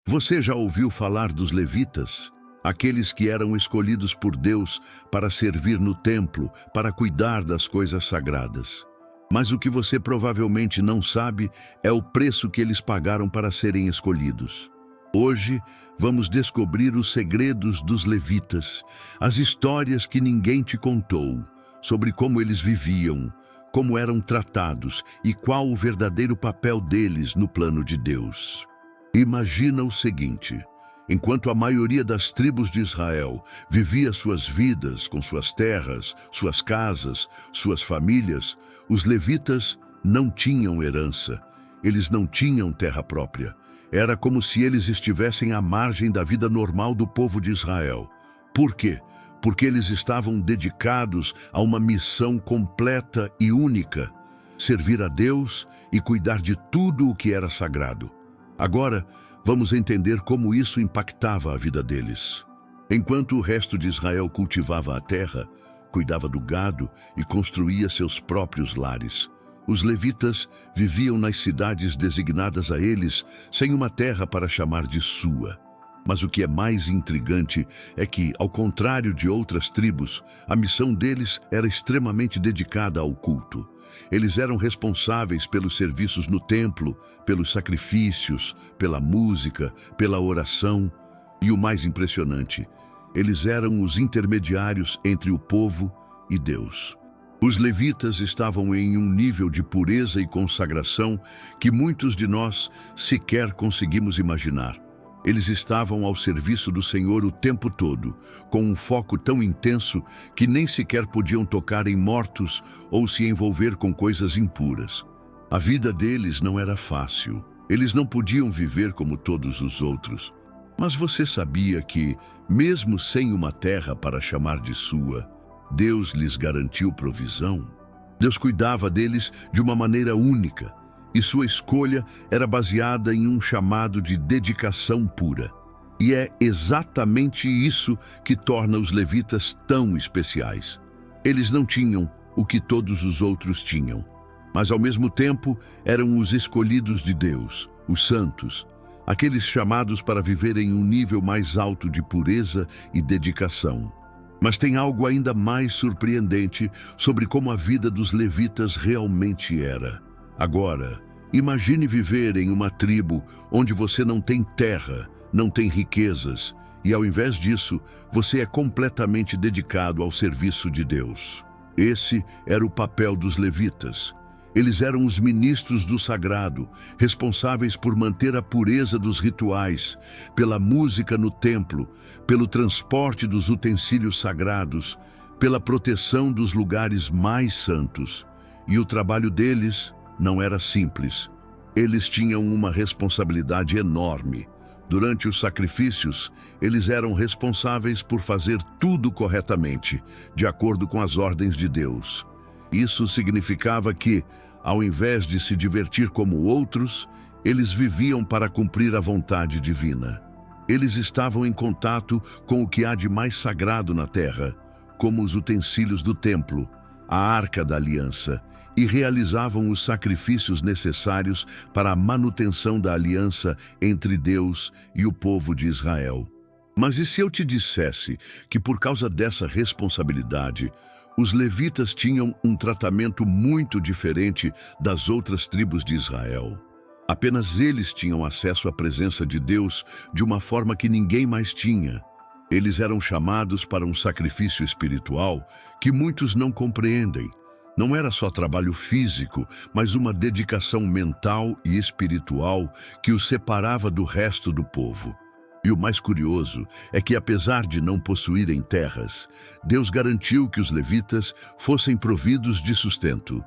Você já ouviu falar dos levitas? Aqueles que eram escolhidos por Deus para servir no templo, para cuidar das coisas sagradas. Mas o que você provavelmente não sabe é o preço que eles pagaram para serem escolhidos. Hoje, vamos descobrir os segredos dos levitas, as histórias que ninguém te contou, sobre como eles viviam, como eram tratados e qual o verdadeiro papel deles no plano de Deus. Imagina o seguinte: enquanto a maioria das tribos de Israel vivia suas vidas com suas terras, suas casas, suas famílias, os levitas não tinham herança, eles não tinham terra própria. Era como se eles estivessem à margem da vida normal do povo de Israel. Por quê? Porque eles estavam dedicados a uma missão completa e única: servir a Deus e cuidar de tudo o que era sagrado. Agora, vamos entender como isso impactava a vida deles. Enquanto o resto de Israel cultivava a terra, cuidava do gado e construía seus próprios lares, os levitas viviam nas cidades designadas a eles, sem uma terra para chamar de sua. Mas o que é mais intrigante é que, ao contrário de outras tribos, a missão deles era extremamente dedicada ao culto. Eles eram responsáveis pelos serviços no templo, pelos sacrifícios, pela música, pela oração. E o mais impressionante, eles eram os intermediários entre o povo e Deus. Os levitas estavam em um nível de pureza e consagração que muitos de nós sequer conseguimos imaginar. Eles estavam ao serviço do Senhor o tempo todo, com um foco tão intenso que nem sequer podiam tocar em mortos ou se envolver com coisas impuras. A vida deles não era fácil. Eles não podiam viver como todos os outros. Mas você sabia que, mesmo sem uma terra para chamar de sua, Deus lhes garantiu provisão? Deus cuidava deles de uma maneira única, e sua escolha era baseada em um chamado de dedicação pura. E é exatamente isso que torna os levitas tão especiais. Eles não tinham o que todos os outros tinham, mas ao mesmo tempo eram os escolhidos de Deus, os santos, aqueles chamados para viver em um nível mais alto de pureza e dedicação. Mas tem algo ainda mais surpreendente sobre como a vida dos levitas realmente era. Agora, imagine viver em uma tribo onde você não tem terra, não tem riquezas, e ao invés disso, você é completamente dedicado ao serviço de Deus. Esse era o papel dos levitas. Eles eram os ministros do sagrado, responsáveis por manter a pureza dos rituais, pela música no templo, pelo transporte dos utensílios sagrados, pela proteção dos lugares mais santos. E o trabalho deles não era simples. Eles tinham uma responsabilidade enorme. Durante os sacrifícios, eles eram responsáveis por fazer tudo corretamente, de acordo com as ordens de Deus. Isso significava que, ao invés de se divertir como outros, eles viviam para cumprir a vontade divina. Eles estavam em contato com o que há de mais sagrado na terra, como os utensílios do templo, a Arca da Aliança, e realizavam os sacrifícios necessários para a manutenção da aliança entre Deus e o povo de Israel. Mas e se eu te dissesse que, por causa dessa responsabilidade, os levitas tinham um tratamento muito diferente das outras tribos de Israel? Apenas eles tinham acesso à presença de Deus de uma forma que ninguém mais tinha. Eles eram chamados para um sacrifício espiritual que muitos não compreendem. Não era só trabalho físico, mas uma dedicação mental e espiritual que os separava do resto do povo. E o mais curioso é que, apesar de não possuírem terras, Deus garantiu que os levitas fossem providos de sustento.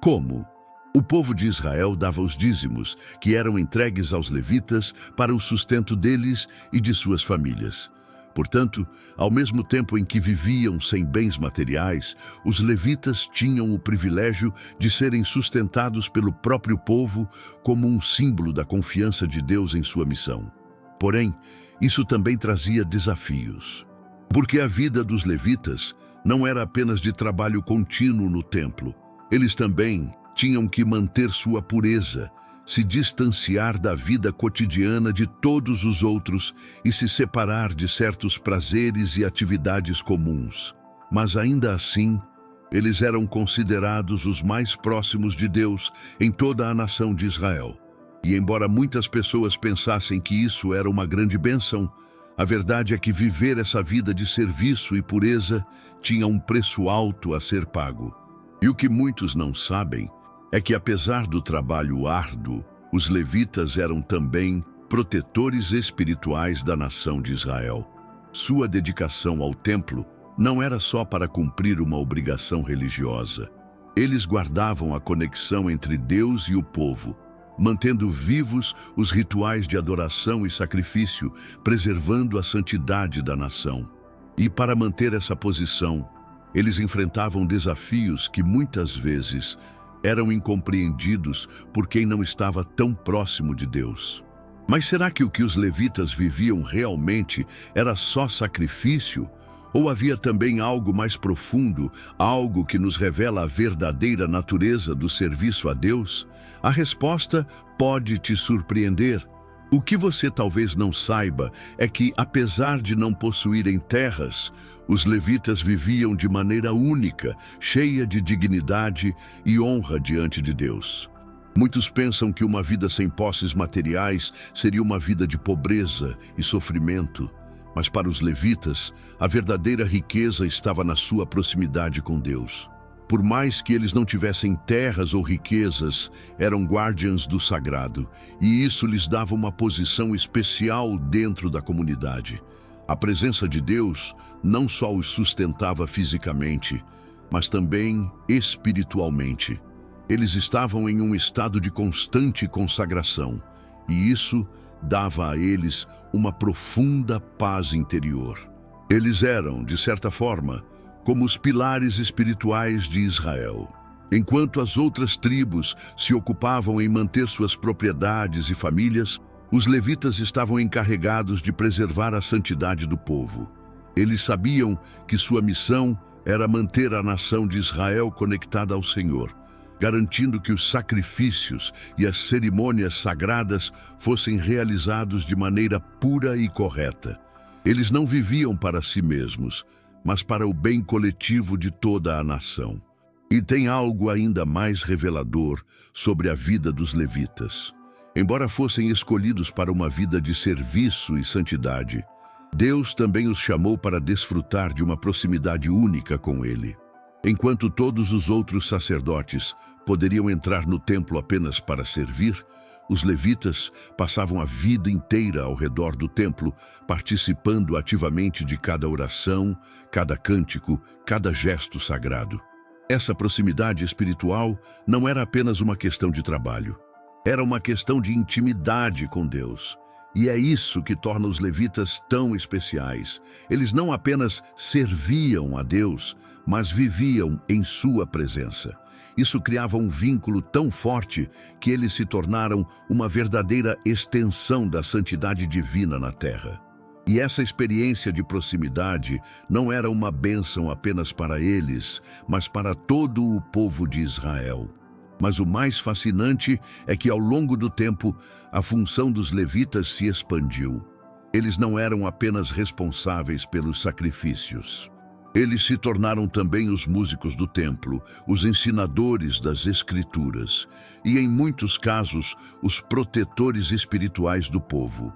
Como? O povo de Israel dava os dízimos, que eram entregues aos levitas para o sustento deles e de suas famílias. Portanto, ao mesmo tempo em que viviam sem bens materiais, os levitas tinham o privilégio de serem sustentados pelo próprio povo como um símbolo da confiança de Deus em sua missão. Porém, isso também trazia desafios. Porque a vida dos levitas não era apenas de trabalho contínuo no templo. Eles também tinham que manter sua pureza, se distanciar da vida cotidiana de todos os outros e se separar de certos prazeres e atividades comuns. Mas ainda assim, eles eram considerados os mais próximos de Deus em toda a nação de Israel. E embora muitas pessoas pensassem que isso era uma grande bênção, a verdade é que viver essa vida de serviço e pureza tinha um preço alto a ser pago. E o que muitos não sabem é que, apesar do trabalho árduo, os levitas eram também protetores espirituais da nação de Israel. Sua dedicação ao templo não era só para cumprir uma obrigação religiosa. Eles guardavam a conexão entre Deus e o povo, mantendo vivos os rituais de adoração e sacrifício, preservando a santidade da nação. E para manter essa posição, eles enfrentavam desafios que muitas vezes eram incompreendidos por quem não estava tão próximo de Deus. Mas será que o que os levitas viviam realmente era só sacrifício? Ou havia também algo mais profundo, algo que nos revela a verdadeira natureza do serviço a Deus? A resposta pode te surpreender. O que você talvez não saiba é que, apesar de não possuírem terras, os levitas viviam de maneira única, cheia de dignidade e honra diante de Deus. Muitos pensam que uma vida sem posses materiais seria uma vida de pobreza e sofrimento. Mas para os levitas, a verdadeira riqueza estava na sua proximidade com Deus. Por mais que eles não tivessem terras ou riquezas, eram guardiães do sagrado, e isso lhes dava uma posição especial dentro da comunidade. A presença de Deus não só os sustentava fisicamente, mas também espiritualmente. Eles estavam em um estado de constante consagração, e isso dava a eles uma profunda paz interior. Eles eram, de certa forma, como os pilares espirituais de Israel. Enquanto as outras tribos se ocupavam em manter suas propriedades e famílias, os levitas estavam encarregados de preservar a santidade do povo. Eles sabiam que sua missão era manter a nação de Israel conectada ao Senhor, garantindo que os sacrifícios e as cerimônias sagradas fossem realizados de maneira pura e correta. Eles não viviam para si mesmos, mas para o bem coletivo de toda a nação. E tem algo ainda mais revelador sobre a vida dos levitas. Embora fossem escolhidos para uma vida de serviço e santidade, Deus também os chamou para desfrutar de uma proximidade única com Ele. Enquanto todos os outros sacerdotes poderiam entrar no templo apenas para servir, os levitas passavam a vida inteira ao redor do templo, participando ativamente de cada oração, cada cântico, cada gesto sagrado. Essa proximidade espiritual não era apenas uma questão de trabalho. Era uma questão de intimidade com Deus. E é isso que torna os levitas tão especiais. Eles não apenas serviam a Deus, mas viviam em sua presença. Isso criava um vínculo tão forte que eles se tornaram uma verdadeira extensão da santidade divina na terra. E essa experiência de proximidade não era uma bênção apenas para eles, mas para todo o povo de Israel. Mas o mais fascinante é que, ao longo do tempo, a função dos levitas se expandiu. Eles não eram apenas responsáveis pelos sacrifícios. Eles se tornaram também os músicos do templo, os ensinadores das Escrituras e, em muitos casos, os protetores espirituais do povo.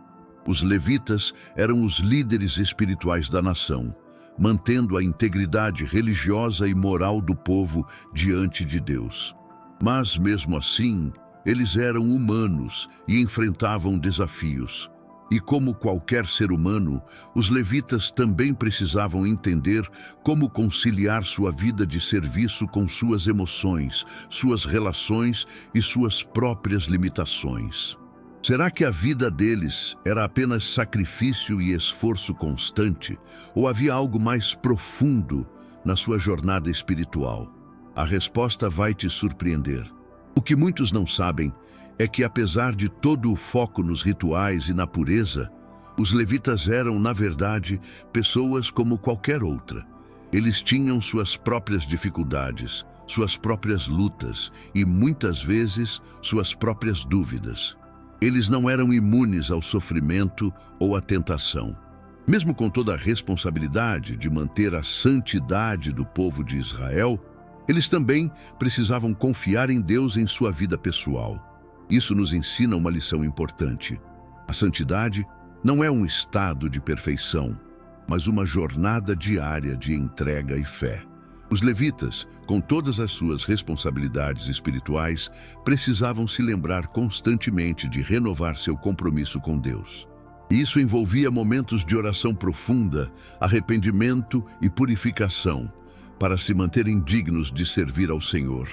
Os levitas eram os líderes espirituais da nação, mantendo a integridade religiosa e moral do povo diante de Deus. Mas, mesmo assim, eles eram humanos e enfrentavam desafios. E como qualquer ser humano, os levitas também precisavam entender como conciliar sua vida de serviço com suas emoções, suas relações e suas próprias limitações. Será que a vida deles era apenas sacrifício e esforço constante, ou havia algo mais profundo na sua jornada espiritual? A resposta vai te surpreender. O que muitos não sabem é que, apesar de todo o foco nos rituais e na pureza, os levitas eram, na verdade, pessoas como qualquer outra. Eles tinham suas próprias dificuldades, suas próprias lutas e, muitas vezes, suas próprias dúvidas. Eles não eram imunes ao sofrimento ou à tentação. Mesmo com toda a responsabilidade de manter a santidade do povo de Israel, eles também precisavam confiar em Deus em sua vida pessoal. Isso nos ensina uma lição importante. A santidade não é um estado de perfeição, mas uma jornada diária de entrega e fé. Os levitas, com todas as suas responsabilidades espirituais, precisavam se lembrar constantemente de renovar seu compromisso com Deus. Isso envolvia momentos de oração profunda, arrependimento e purificação, para se manterem dignos de servir ao Senhor.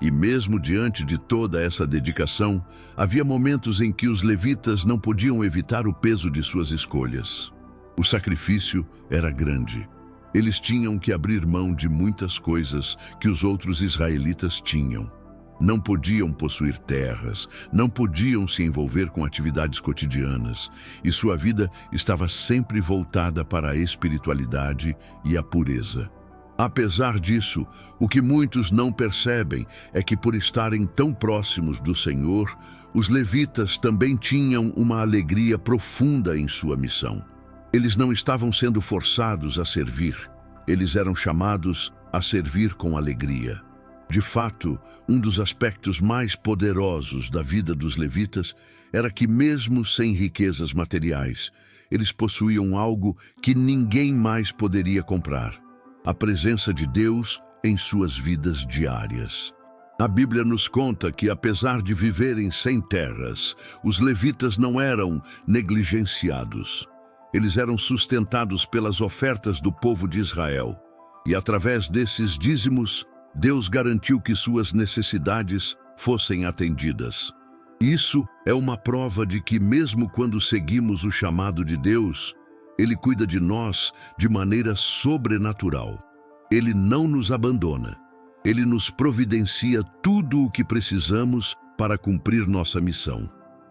E mesmo diante de toda essa dedicação, havia momentos em que os levitas não podiam evitar o peso de suas escolhas. O sacrifício era grande. Eles tinham que abrir mão de muitas coisas que os outros israelitas tinham. Não podiam possuir terras, não podiam se envolver com atividades cotidianas, e sua vida estava sempre voltada para a espiritualidade e a pureza. Apesar disso, o que muitos não percebem é que, por estarem tão próximos do Senhor, os levitas também tinham uma alegria profunda em sua missão. Eles não estavam sendo forçados a servir, eles eram chamados a servir com alegria. De fato, um dos aspectos mais poderosos da vida dos levitas era que, mesmo sem riquezas materiais, eles possuíam algo que ninguém mais poderia comprar: a presença de Deus em suas vidas diárias. A Bíblia nos conta que, apesar de viverem sem terras, os levitas não eram negligenciados. Eles eram sustentados pelas ofertas do povo de Israel, e através desses dízimos, Deus garantiu que suas necessidades fossem atendidas. Isso é uma prova de que, mesmo quando seguimos o chamado de Deus, Ele cuida de nós de maneira sobrenatural. Ele não nos abandona. Ele nos providencia tudo o que precisamos para cumprir nossa missão.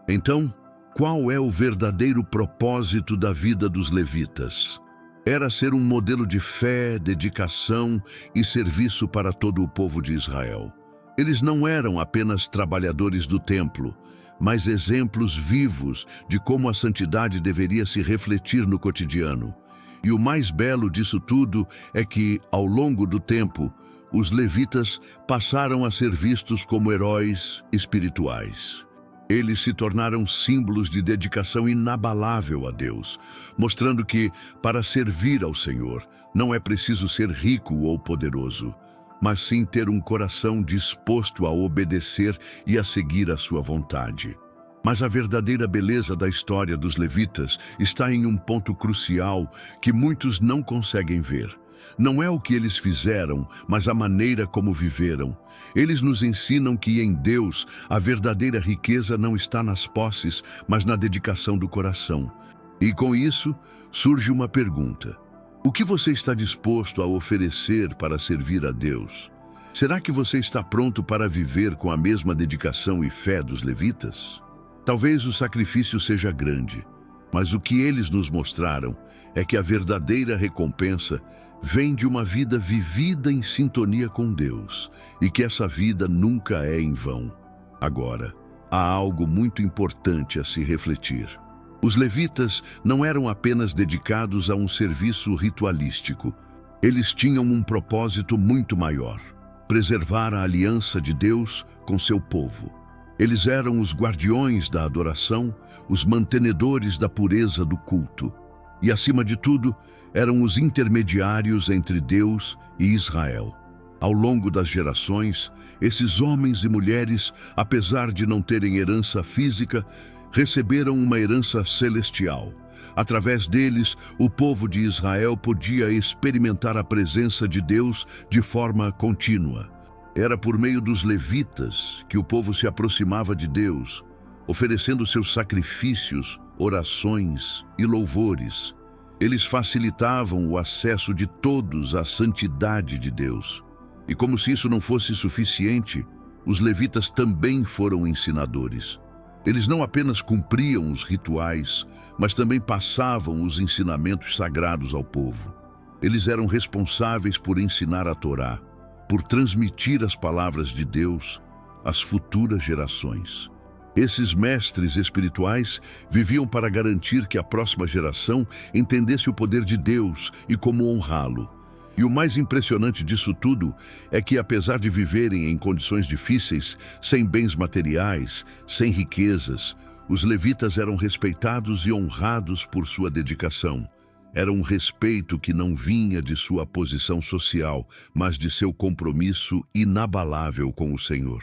Então, qual é o verdadeiro propósito da vida dos levitas? Era ser um modelo de fé, dedicação e serviço para todo o povo de Israel. Eles não eram apenas trabalhadores do templo, mas exemplos vivos de como a santidade deveria se refletir no cotidiano. E o mais belo disso tudo é que, ao longo do tempo, os levitas passaram a ser vistos como heróis espirituais. Eles se tornaram símbolos de dedicação inabalável a Deus, mostrando que, para servir ao Senhor, não é preciso ser rico ou poderoso, mas sim ter um coração disposto a obedecer e a seguir a sua vontade. Mas a verdadeira beleza da história dos levitas está em um ponto crucial que muitos não conseguem ver. Não é o que eles fizeram, mas a maneira como viveram. Eles nos ensinam que em Deus a verdadeira riqueza não está nas posses, mas na dedicação do coração. E com isso surge uma pergunta: o que você está disposto a oferecer para servir a Deus? Será que você está pronto para viver com a mesma dedicação e fé dos levitas? Talvez o sacrifício seja grande, mas o que eles nos mostraram é que a verdadeira recompensa vem de uma vida vivida em sintonia com Deus, e que essa vida nunca é em vão. Agora, há algo muito importante a se refletir. Os levitas não eram apenas dedicados a um serviço ritualístico. Eles tinham um propósito muito maior: preservar a aliança de Deus com seu povo. Eles eram os guardiões da adoração, os mantenedores da pureza do culto. E, acima de tudo, eram os intermediários entre Deus e Israel. Ao longo das gerações, esses homens e mulheres, apesar de não terem herança física, receberam uma herança celestial. Através deles, o povo de Israel podia experimentar a presença de Deus de forma contínua. Era por meio dos levitas que o povo se aproximava de Deus, oferecendo seus sacrifícios, orações e louvores. Eles facilitavam o acesso de todos à santidade de Deus. E como se isso não fosse suficiente, os levitas também foram ensinadores. Eles não apenas cumpriam os rituais, mas também passavam os ensinamentos sagrados ao povo. Eles eram responsáveis por ensinar a Torá, por transmitir as palavras de Deus às futuras gerações. Esses mestres espirituais viviam para garantir que a próxima geração entendesse o poder de Deus e como honrá-lo. E o mais impressionante disso tudo é que, apesar de viverem em condições difíceis, sem bens materiais, sem riquezas, os levitas eram respeitados e honrados por sua dedicação. Era um respeito que não vinha de sua posição social, mas de seu compromisso inabalável com o Senhor.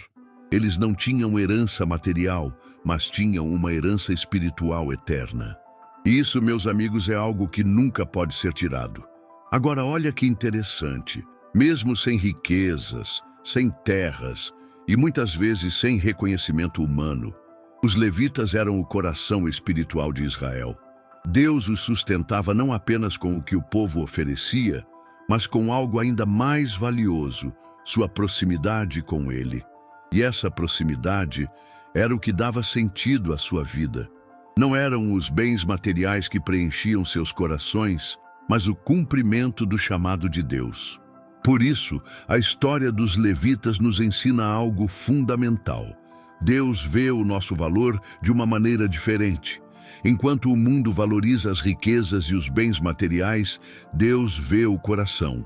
Eles não tinham herança material, mas tinham uma herança espiritual eterna. E isso, meus amigos, é algo que nunca pode ser tirado. Agora, olha que interessante. Mesmo sem riquezas, sem terras e muitas vezes sem reconhecimento humano, os levitas eram o coração espiritual de Israel. Deus os sustentava não apenas com o que o povo oferecia, mas com algo ainda mais valioso, sua proximidade com Ele. E essa proximidade era o que dava sentido à sua vida. Não eram os bens materiais que preenchiam seus corações, mas o cumprimento do chamado de Deus. Por isso, a história dos levitas nos ensina algo fundamental. Deus vê o nosso valor de uma maneira diferente. Enquanto o mundo valoriza as riquezas e os bens materiais, Deus vê o coração.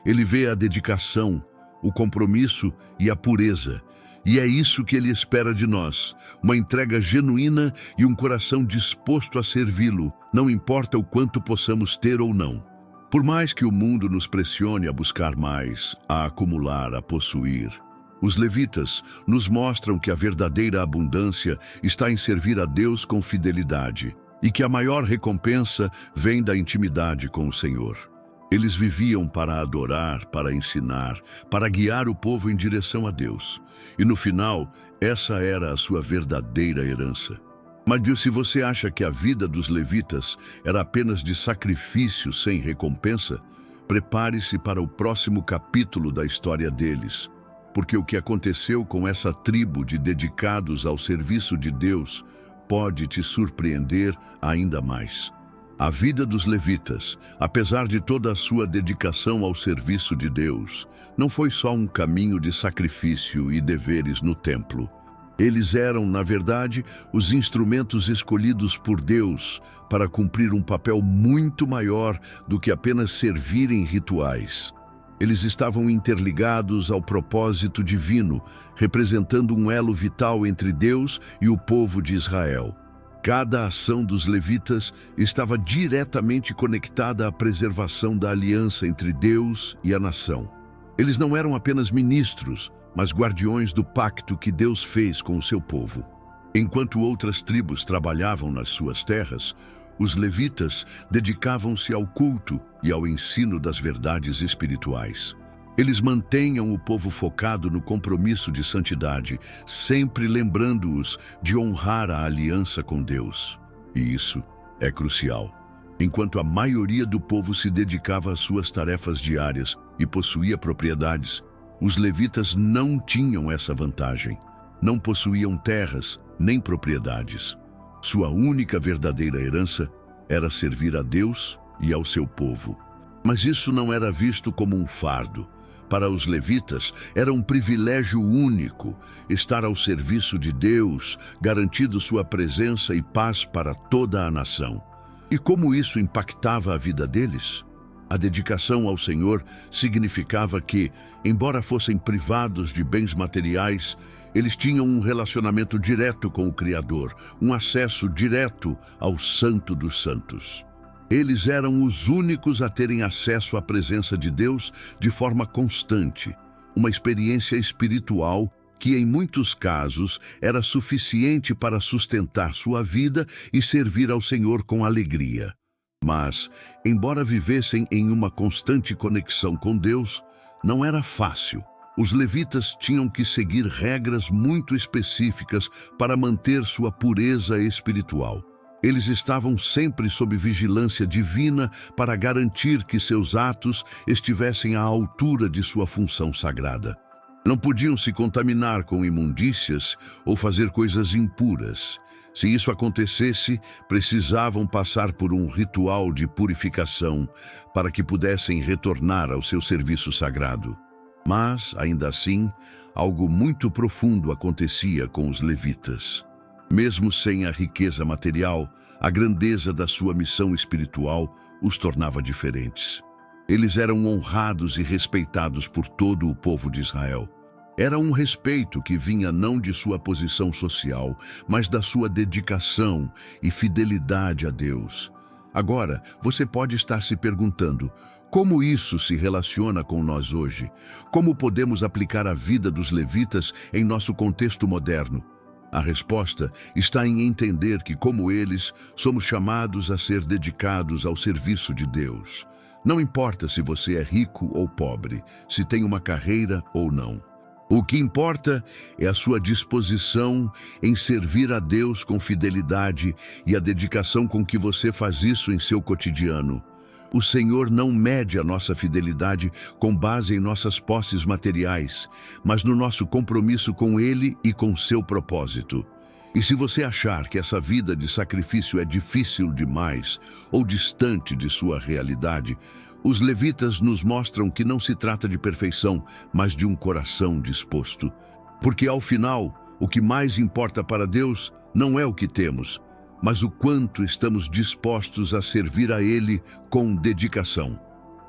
Ele vê a dedicação, o compromisso e a pureza. E é isso que Ele espera de nós, uma entrega genuína e um coração disposto a servi-lo, não importa o quanto possamos ter ou não. Por mais que o mundo nos pressione a buscar mais, a acumular, a possuir, os levitas nos mostram que a verdadeira abundância está em servir a Deus com fidelidade e que a maior recompensa vem da intimidade com o Senhor. Eles viviam para adorar, para ensinar, para guiar o povo em direção a Deus. E no final, essa era a sua verdadeira herança. Mas se você acha que a vida dos levitas era apenas de sacrifício sem recompensa, prepare-se para o próximo capítulo da história deles. Porque o que aconteceu com essa tribo de dedicados ao serviço de Deus pode te surpreender ainda mais. A vida dos levitas, apesar de toda a sua dedicação ao serviço de Deus, não foi só um caminho de sacrifício e deveres no templo. Eles eram, na verdade, os instrumentos escolhidos por Deus para cumprir um papel muito maior do que apenas servir em rituais. Eles estavam interligados ao propósito divino, representando um elo vital entre Deus e o povo de Israel. Cada ação dos levitas estava diretamente conectada à preservação da aliança entre Deus e a nação. Eles não eram apenas ministros, mas guardiões do pacto que Deus fez com o seu povo. Enquanto outras tribos trabalhavam nas suas terras, os levitas dedicavam-se ao culto e ao ensino das verdades espirituais. Eles mantenham o povo focado no compromisso de santidade, sempre lembrando-os de honrar a aliança com Deus. E isso é crucial. Enquanto a maioria do povo se dedicava às suas tarefas diárias e possuía propriedades, os levitas não tinham essa vantagem. Não possuíam terras nem propriedades. Sua única verdadeira herança era servir a Deus e ao seu povo. Mas isso não era visto como um fardo. Para os levitas, era um privilégio único estar ao serviço de Deus, garantindo sua presença e paz para toda a nação. E como isso impactava a vida deles? A dedicação ao Senhor significava que, embora fossem privados de bens materiais, eles tinham um relacionamento direto com o Criador, um acesso direto ao Santo dos Santos. Eles eram os únicos a terem acesso à presença de Deus de forma constante, uma experiência espiritual que, em muitos casos, era suficiente para sustentar sua vida e servir ao Senhor com alegria. Mas, embora vivessem em uma constante conexão com Deus, não era fácil. Os levitas tinham que seguir regras muito específicas para manter sua pureza espiritual. Eles estavam sempre sob vigilância divina para garantir que seus atos estivessem à altura de sua função sagrada. Não podiam se contaminar com imundícias ou fazer coisas impuras. Se isso acontecesse, precisavam passar por um ritual de purificação para que pudessem retornar ao seu serviço sagrado. Mas, ainda assim, algo muito profundo acontecia com os levitas. Mesmo sem a riqueza material, a grandeza da sua missão espiritual os tornava diferentes. Eles eram honrados e respeitados por todo o povo de Israel. Era um respeito que vinha não de sua posição social, mas da sua dedicação e fidelidade a Deus. Agora, você pode estar se perguntando: como isso se relaciona com nós hoje? Como podemos aplicar a vida dos levitas em nosso contexto moderno? A resposta está em entender que, como eles, somos chamados a ser dedicados ao serviço de Deus. Não importa se você é rico ou pobre, se tem uma carreira ou não. O que importa é a sua disposição em servir a Deus com fidelidade e a dedicação com que você faz isso em seu cotidiano. O Senhor não mede a nossa fidelidade com base em nossas posses materiais, mas no nosso compromisso com Ele e com seu propósito. E se você achar que essa vida de sacrifício é difícil demais ou distante de sua realidade, os levitas nos mostram que não se trata de perfeição, mas de um coração disposto. Porque ao final, o que mais importa para Deus não é o que temos, mas o quanto estamos dispostos a servir a Ele com dedicação.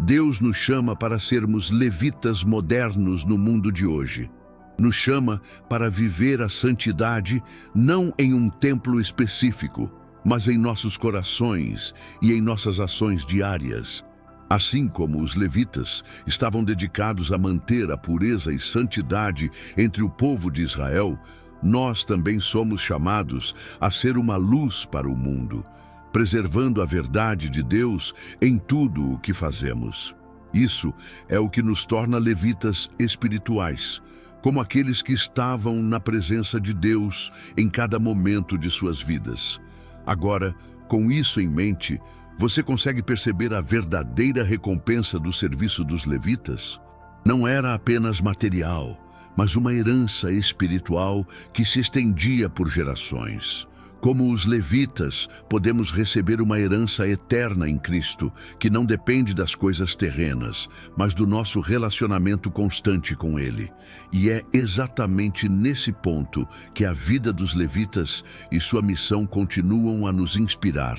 Deus nos chama para sermos levitas modernos no mundo de hoje. Nos chama para viver a santidade não em um templo específico, mas em nossos corações e em nossas ações diárias. Assim como os levitas estavam dedicados a manter a pureza e santidade entre o povo de Israel, nós também somos chamados a ser uma luz para o mundo, preservando a verdade de Deus em tudo o que fazemos. Isso é o que nos torna levitas espirituais, como aqueles que estavam na presença de Deus em cada momento de suas vidas. Agora, com isso em mente, você consegue perceber a verdadeira recompensa do serviço dos levitas? Não era apenas material, mas uma herança espiritual que se estendia por gerações. Como os levitas, podemos receber uma herança eterna em Cristo, que não depende das coisas terrenas, mas do nosso relacionamento constante com Ele. E é exatamente nesse ponto que a vida dos levitas e sua missão continuam a nos inspirar,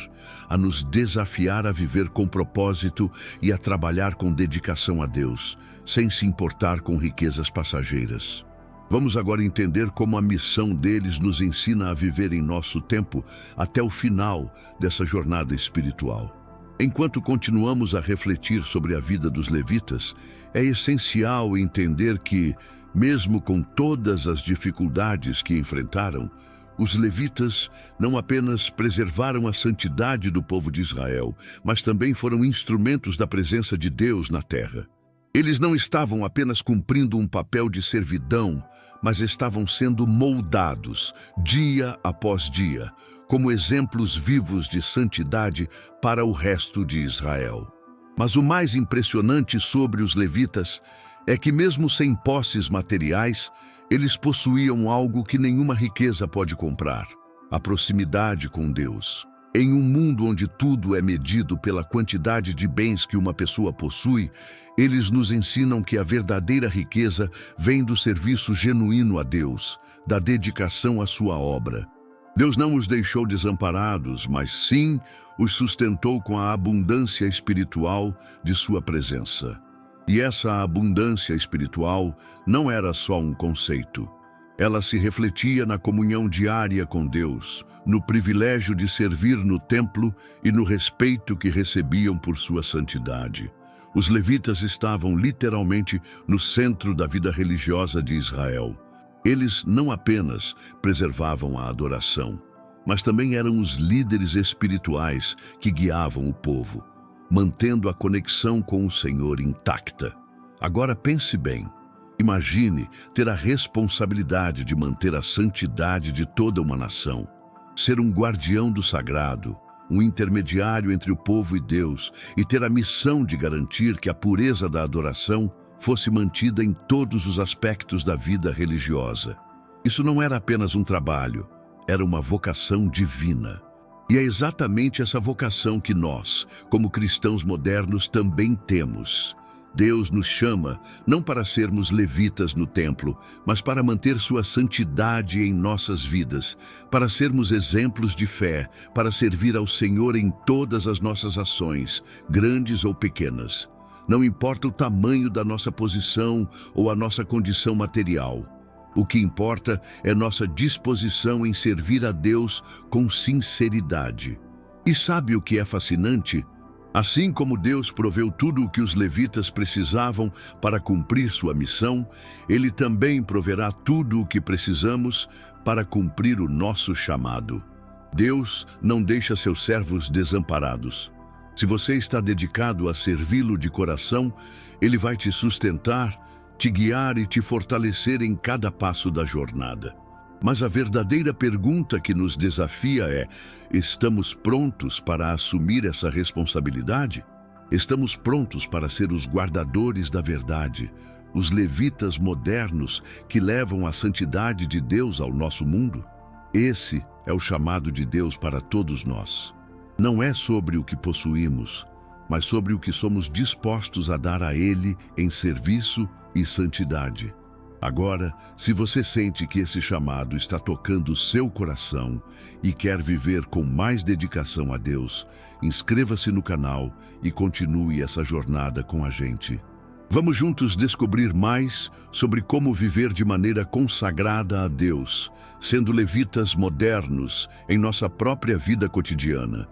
a nos desafiar a viver com propósito e a trabalhar com dedicação a Deus, sem se importar com riquezas passageiras. Vamos agora entender como a missão deles nos ensina a viver em nosso tempo até o final dessa jornada espiritual. Enquanto continuamos a refletir sobre a vida dos levitas, é essencial entender que, mesmo com todas as dificuldades que enfrentaram, os levitas não apenas preservaram a santidade do povo de Israel, mas também foram instrumentos da presença de Deus na terra. Eles não estavam apenas cumprindo um papel de servidão, mas estavam sendo moldados, dia após dia, como exemplos vivos de santidade para o resto de Israel. Mas o mais impressionante sobre os levitas é que, mesmo sem posses materiais, eles possuíam algo que nenhuma riqueza pode comprar: a proximidade com Deus. Em um mundo onde tudo é medido pela quantidade de bens que uma pessoa possui, eles nos ensinam que a verdadeira riqueza vem do serviço genuíno a Deus, da dedicação à sua obra. Deus não os deixou desamparados, mas sim os sustentou com a abundância espiritual de sua presença. E essa abundância espiritual não era só um conceito. Ela se refletia na comunhão diária com Deus, no privilégio de servir no templo e no respeito que recebiam por sua santidade. Os levitas estavam literalmente no centro da vida religiosa de Israel. Eles não apenas preservavam a adoração, mas também eram os líderes espirituais que guiavam o povo, mantendo a conexão com o Senhor intacta. Agora pense bem. Imagine ter a responsabilidade de manter a santidade de toda uma nação, ser um guardião do sagrado, um intermediário entre o povo e Deus, e ter a missão de garantir que a pureza da adoração fosse mantida em todos os aspectos da vida religiosa. Isso não era apenas um trabalho, era uma vocação divina. E é exatamente essa vocação que nós, como cristãos modernos, também temos. Deus nos chama não para sermos levitas no templo, mas para manter sua santidade em nossas vidas, para sermos exemplos de fé, para servir ao Senhor em todas as nossas ações, grandes ou pequenas. Não importa o tamanho da nossa posição ou a nossa condição material. O que importa é nossa disposição em servir a Deus com sinceridade. E sabe o que é fascinante? Assim como Deus proveu tudo o que os levitas precisavam para cumprir sua missão, Ele também proverá tudo o que precisamos para cumprir o nosso chamado. Deus não deixa seus servos desamparados. Se você está dedicado a servi-lo de coração, Ele vai te sustentar, te guiar e te fortalecer em cada passo da jornada. Mas a verdadeira pergunta que nos desafia é: estamos prontos para assumir essa responsabilidade? Estamos prontos para ser os guardadores da verdade, os levitas modernos que levam a santidade de Deus ao nosso mundo? Esse é o chamado de Deus para todos nós. Não é sobre o que possuímos, mas sobre o que somos dispostos a dar a Ele em serviço e santidade. Agora, se você sente que esse chamado está tocando o seu coração e quer viver com mais dedicação a Deus, inscreva-se no canal e continue essa jornada com a gente. Vamos juntos descobrir mais sobre como viver de maneira consagrada a Deus, sendo levitas modernos em nossa própria vida cotidiana.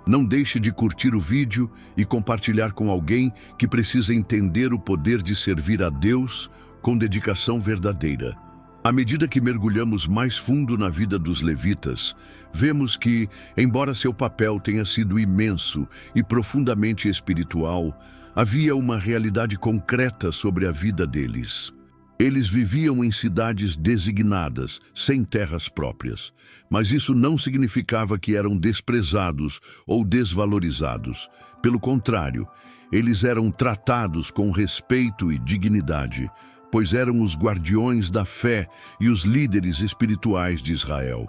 Não deixe de curtir o vídeo e compartilhar com alguém que precisa entender o poder de servir a Deus com dedicação verdadeira. À medida que mergulhamos mais fundo na vida dos levitas, vemos que, embora seu papel tenha sido imenso e profundamente espiritual, havia uma realidade concreta sobre a vida deles. Eles viviam em cidades designadas, sem terras próprias, mas isso não significava que eram desprezados ou desvalorizados. Pelo contrário, eles eram tratados com respeito e dignidade, pois eram os guardiões da fé e os líderes espirituais de Israel.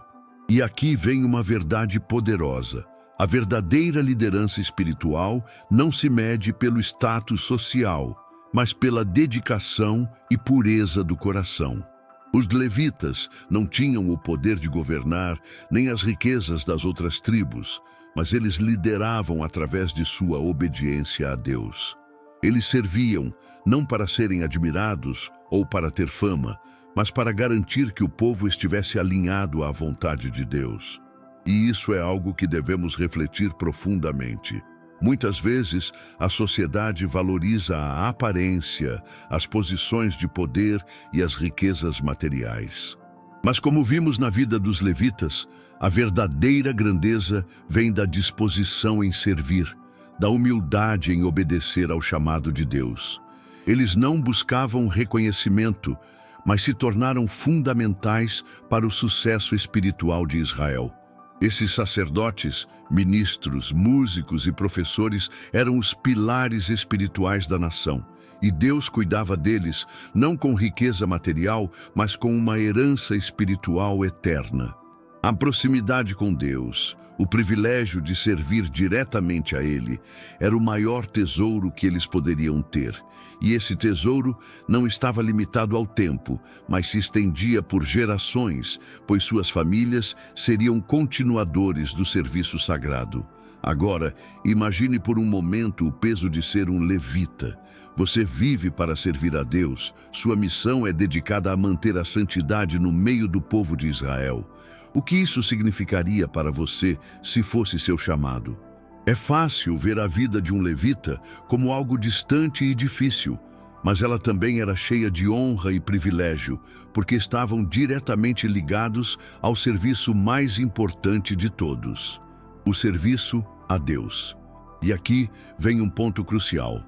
E aqui vem uma verdade poderosa. A verdadeira liderança espiritual não se mede pelo status social, mas pela dedicação e pureza do coração. Os levitas não tinham o poder de governar nem as riquezas das outras tribos, mas eles lideravam através de sua obediência a Deus. Eles serviam não para serem admirados ou para ter fama, mas para garantir que o povo estivesse alinhado à vontade de Deus. E isso é algo que devemos refletir profundamente. Muitas vezes, a sociedade valoriza a aparência, as posições de poder e as riquezas materiais. Mas como vimos na vida dos levitas, a verdadeira grandeza vem da disposição em servir, da humildade em obedecer ao chamado de Deus. Eles não buscavam reconhecimento, mas se tornaram fundamentais para o sucesso espiritual de Israel. Esses sacerdotes, ministros, músicos e professores eram os pilares espirituais da nação, e Deus cuidava deles não com riqueza material, mas com uma herança espiritual eterna. A proximidade com Deus, o privilégio de servir diretamente a Ele, era o maior tesouro que eles poderiam ter. E esse tesouro não estava limitado ao tempo, mas se estendia por gerações, pois suas famílias seriam continuadores do serviço sagrado. Agora, imagine por um momento o peso de ser um levita. Você vive para servir a Deus, sua missão é dedicada a manter a santidade no meio do povo de Israel. O que isso significaria para você se fosse seu chamado? É fácil ver a vida de um levita como algo distante e difícil, mas ela também era cheia de honra e privilégio, porque estavam diretamente ligados ao serviço mais importante de todos, o serviço a Deus. E aqui vem um ponto crucial.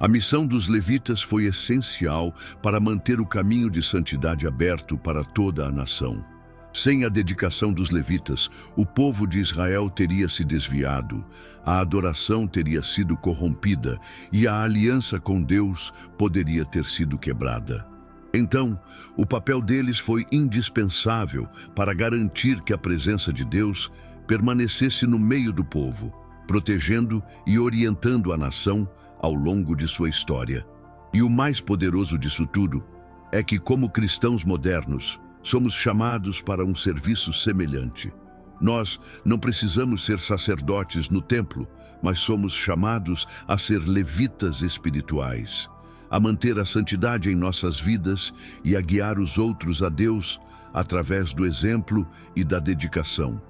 A missão dos levitas foi essencial para manter o caminho de santidade aberto para toda a nação. Sem a dedicação dos levitas, o povo de Israel teria se desviado, a adoração teria sido corrompida e a aliança com Deus poderia ter sido quebrada. Então, o papel deles foi indispensável para garantir que a presença de Deus permanecesse no meio do povo, protegendo e orientando a nação ao longo de sua história. E o mais poderoso disso tudo é que, como cristãos modernos, somos chamados para um serviço semelhante. Nós não precisamos ser sacerdotes no templo, mas somos chamados a ser levitas espirituais, a manter a santidade em nossas vidas e a guiar os outros a Deus através do exemplo e da dedicação.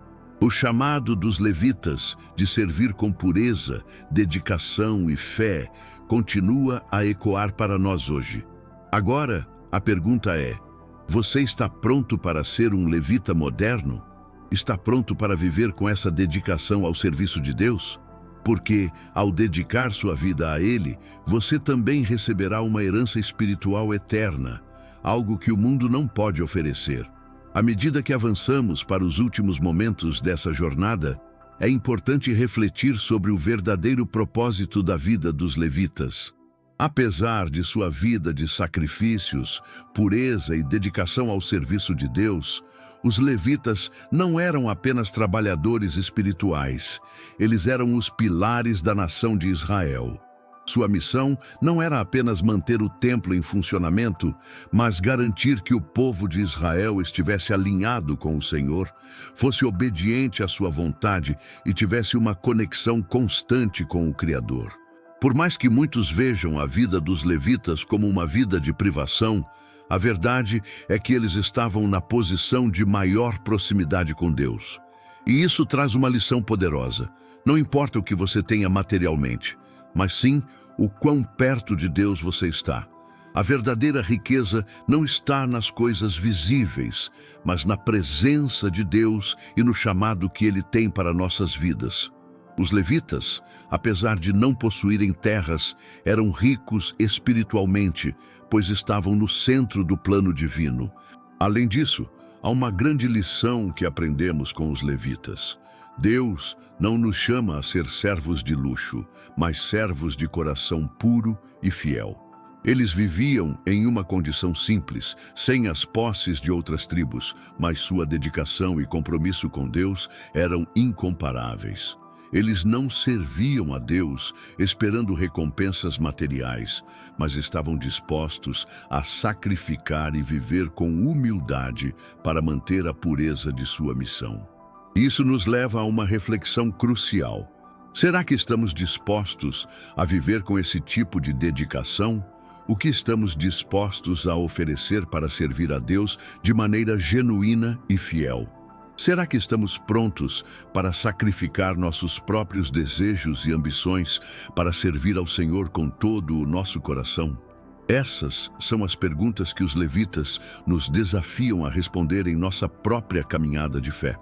O chamado dos levitas de servir com pureza, dedicação e fé continua a ecoar para nós hoje. Agora, a pergunta é: você está pronto para ser um levita moderno? Está pronto para viver com essa dedicação ao serviço de Deus? Porque, ao dedicar sua vida a Ele, você também receberá uma herança espiritual eterna, algo que o mundo não pode oferecer. À medida que avançamos para os últimos momentos dessa jornada, é importante refletir sobre o verdadeiro propósito da vida dos levitas. Apesar de sua vida de sacrifícios, pureza e dedicação ao serviço de Deus, os levitas não eram apenas trabalhadores espirituais, eles eram os pilares da nação de Israel. Sua missão não era apenas manter o templo em funcionamento, mas garantir que o povo de Israel estivesse alinhado com o Senhor, fosse obediente à sua vontade e tivesse uma conexão constante com o Criador. Por mais que muitos vejam a vida dos levitas como uma vida de privação, a verdade é que eles estavam na posição de maior proximidade com Deus. E isso traz uma lição poderosa. Não importa o que você tenha materialmente, mas sim o quão perto de Deus você está. A verdadeira riqueza não está nas coisas visíveis, mas na presença de Deus e no chamado que Ele tem para nossas vidas. Os levitas, apesar de não possuírem terras, eram ricos espiritualmente, pois estavam no centro do plano divino. Além disso, há uma grande lição que aprendemos com os levitas. Deus não nos chama a ser servos de luxo, mas servos de coração puro e fiel. Eles viviam em uma condição simples, sem as posses de outras tribos, mas sua dedicação e compromisso com Deus eram incomparáveis. Eles não serviam a Deus esperando recompensas materiais, mas estavam dispostos a sacrificar e viver com humildade para manter a pureza de sua missão. Isso nos leva a uma reflexão crucial. Será que estamos dispostos a viver com esse tipo de dedicação? O que estamos dispostos a oferecer para servir a Deus de maneira genuína e fiel? Será que estamos prontos para sacrificar nossos próprios desejos e ambições para servir ao Senhor com todo o nosso coração? Essas são as perguntas que os levitas nos desafiam a responder em nossa própria caminhada de fé.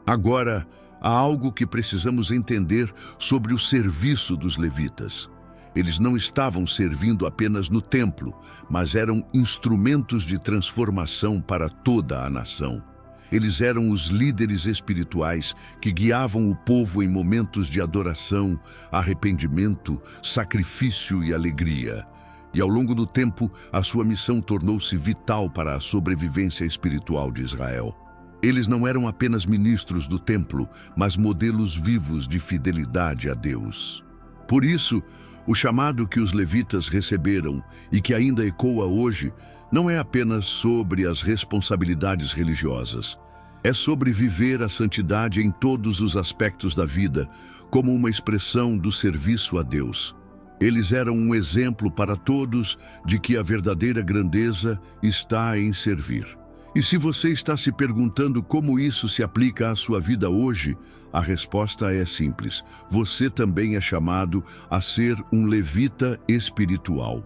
Agora, há algo que precisamos entender sobre o serviço dos levitas. Eles não estavam servindo apenas no templo, mas eram instrumentos de transformação para toda a nação. Eles eram os líderes espirituais que guiavam o povo em momentos de adoração, arrependimento, sacrifício e alegria. E ao longo do tempo, a sua missão tornou-se vital para a sobrevivência espiritual de Israel. Eles não eram apenas ministros do templo, mas modelos vivos de fidelidade a Deus. Por isso, o chamado que os levitas receberam e que ainda ecoa hoje não é apenas sobre as responsabilidades religiosas. É sobre viver a santidade em todos os aspectos da vida, como uma expressão do serviço a Deus. Eles eram um exemplo para todos de que a verdadeira grandeza está em servir. E se você está se perguntando como isso se aplica à sua vida hoje, a resposta é simples. Você também é chamado a ser um levita espiritual.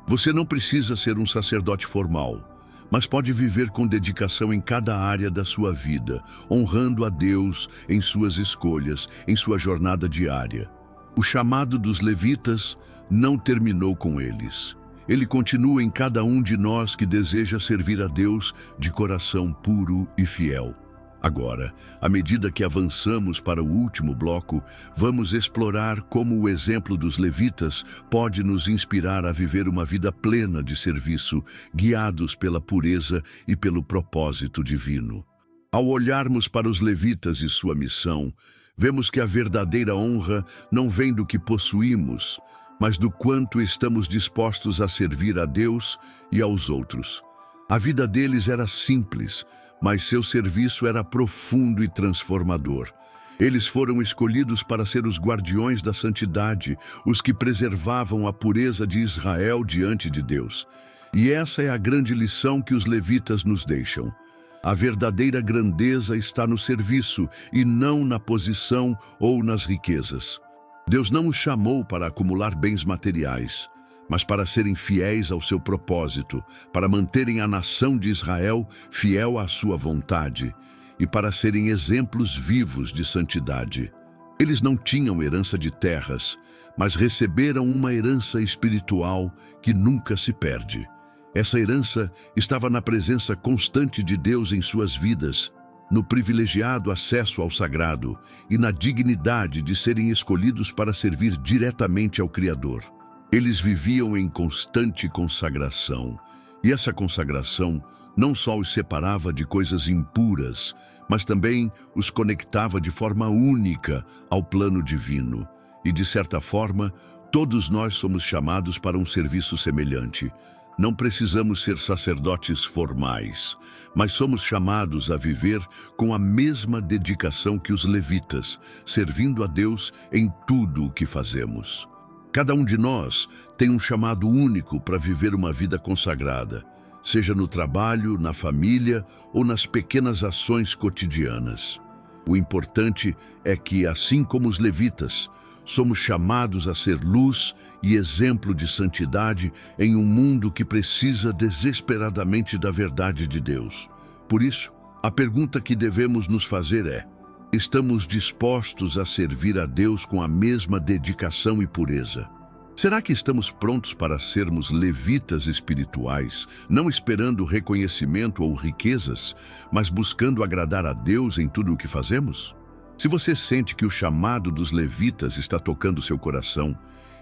Você não precisa ser um sacerdote formal, mas pode viver com dedicação em cada área da sua vida, honrando a Deus em suas escolhas, em sua jornada diária. O chamado dos levitas não terminou com eles. Ele continua em cada um de nós que deseja servir a Deus de coração puro e fiel. Agora, à medida que avançamos para o último bloco, vamos explorar como o exemplo dos levitas pode nos inspirar a viver uma vida plena de serviço, guiados pela pureza e pelo propósito divino. Ao olharmos para os levitas e sua missão, vemos que a verdadeira honra não vem do que possuímos, mas do quanto estamos dispostos a servir a Deus e aos outros. A vida deles era simples, mas seu serviço era profundo e transformador. Eles foram escolhidos para ser os guardiões da santidade, os que preservavam a pureza de Israel diante de Deus. E essa é a grande lição que os levitas nos deixam. A verdadeira grandeza está no serviço e não na posição ou nas riquezas. Deus não os chamou para acumular bens materiais, mas para serem fiéis ao seu propósito, para manterem a nação de Israel fiel à sua vontade e para serem exemplos vivos de santidade. Eles não tinham herança de terras, mas receberam uma herança espiritual que nunca se perde. Essa herança estava na presença constante de Deus em suas vidas, no privilegiado acesso ao sagrado e na dignidade de serem escolhidos para servir diretamente ao Criador. Eles viviam em constante consagração, e essa consagração não só os separava de coisas impuras, mas também os conectava de forma única ao plano divino. E, de certa forma, todos nós somos chamados para um serviço semelhante. Não precisamos ser sacerdotes formais, mas somos chamados a viver com a mesma dedicação que os levitas, servindo a Deus em tudo o que fazemos. Cada um de nós tem um chamado único para viver uma vida consagrada, seja no trabalho, na família ou nas pequenas ações cotidianas. O importante é que, assim como os levitas, somos chamados a ser luz e exemplo de santidade em um mundo que precisa desesperadamente da verdade de Deus. Por isso, a pergunta que devemos nos fazer é: estamos dispostos a servir a Deus com a mesma dedicação e pureza? Será que estamos prontos para sermos levitas espirituais, não esperando reconhecimento ou riquezas, mas buscando agradar a Deus em tudo o que fazemos? Se você sente que o chamado dos levitas está tocando seu coração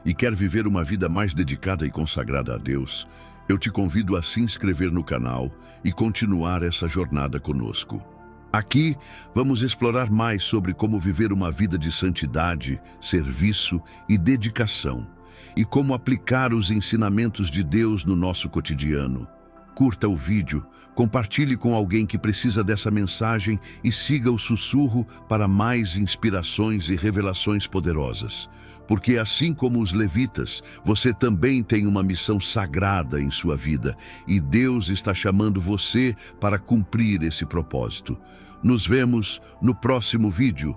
e quer viver uma vida mais dedicada e consagrada a Deus, eu te convido a se inscrever no canal e continuar essa jornada conosco. Aqui, vamos explorar mais sobre como viver uma vida de santidade, serviço e dedicação, e como aplicar os ensinamentos de Deus no nosso cotidiano. Curta o vídeo, compartilhe com alguém que precisa dessa mensagem e siga o sussurro para mais inspirações e revelações poderosas. Porque assim como os levitas, você também tem uma missão sagrada em sua vida e Deus está chamando você para cumprir esse propósito. Nos vemos no próximo vídeo.